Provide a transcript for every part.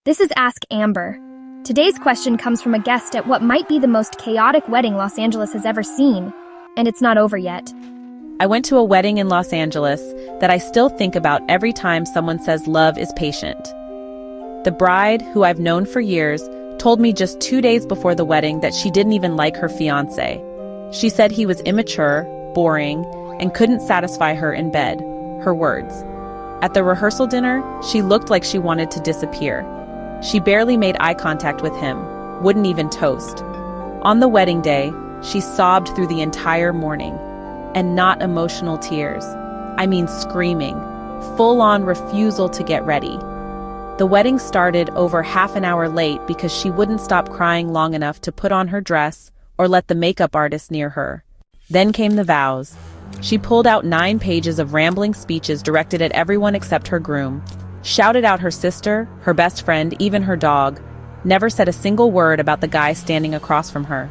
This is Ask Amber. Today's question comes from a guest at what might be the most chaotic wedding Los Angeles has ever seen, and it's not over yet. I went to a wedding in Los Angeles that I still think about every time someone says love is patient. The bride, who I've known for years, told me just 2 days before the wedding that she didn't even like her fiancé. She said he was immature, boring, and couldn't satisfy her in bed. Her words. At the rehearsal dinner, she looked like she wanted to disappear. She barely made eye contact with him, wouldn't even toast. On the wedding day, she sobbed through the entire morning. And not emotional tears. I mean screaming. Full-on refusal to get ready. The wedding started over half an hour late because she wouldn't stop crying long enough to put on her dress or let the makeup artist near her. Then came the vows. She pulled out 9 pages of rambling speeches directed at everyone except her groom. Shouted out her sister, her best friend, even her dog. Never said a single word about the guy standing across from her.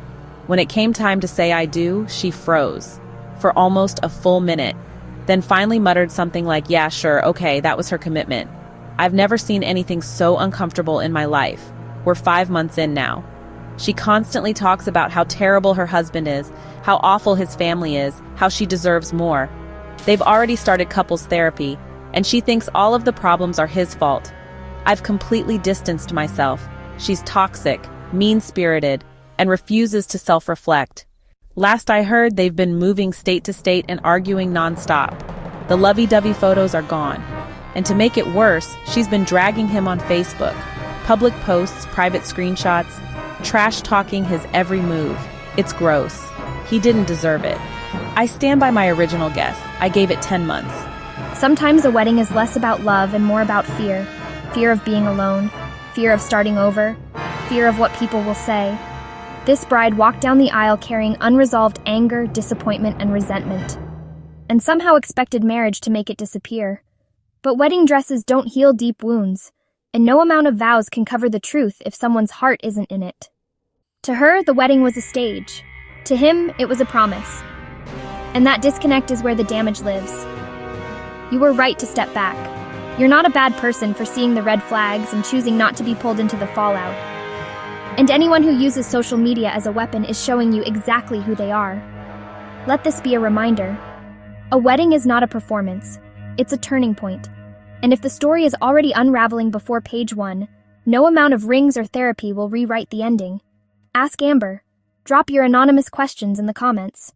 When it came time to say I do, she froze. For almost a full minute. Then finally muttered something like, yeah, sure, okay, that was her commitment. I've never seen anything so uncomfortable in my life. We're 5 months in now. She constantly talks about how terrible her husband is, how awful his family is, how she deserves more. They've already started couples therapy, and she thinks all of the problems are his fault. I've completely distanced myself. She's toxic, mean-spirited, and refuses to self-reflect. Last I heard, they've been moving state to state and arguing nonstop. The lovey-dovey photos are gone. And to make it worse, she's been dragging him on Facebook. Public posts, private screenshots, trash-talking his every move. It's gross. He didn't deserve it. I stand by my original guess. I gave it 10 months. Sometimes a wedding is less about love and more about fear. Fear of being alone. Fear of starting over. Fear of what people will say. This bride walked down the aisle carrying unresolved anger, disappointment, and resentment, and somehow expected marriage to make it disappear. But wedding dresses don't heal deep wounds, and no amount of vows can cover the truth if someone's heart isn't in it. To her, the wedding was a stage. To him, it was a promise. And that disconnect is where the damage lives. You were right to step back. You're not a bad person for seeing the red flags and choosing not to be pulled into the fallout. And anyone who uses social media as a weapon is showing you exactly who they are. Let this be a reminder. A wedding is not a performance. It's a turning point. And if the story is already unraveling before page 1, no amount of rings or therapy will rewrite the ending. Ask Amber. Drop your anonymous questions in the comments.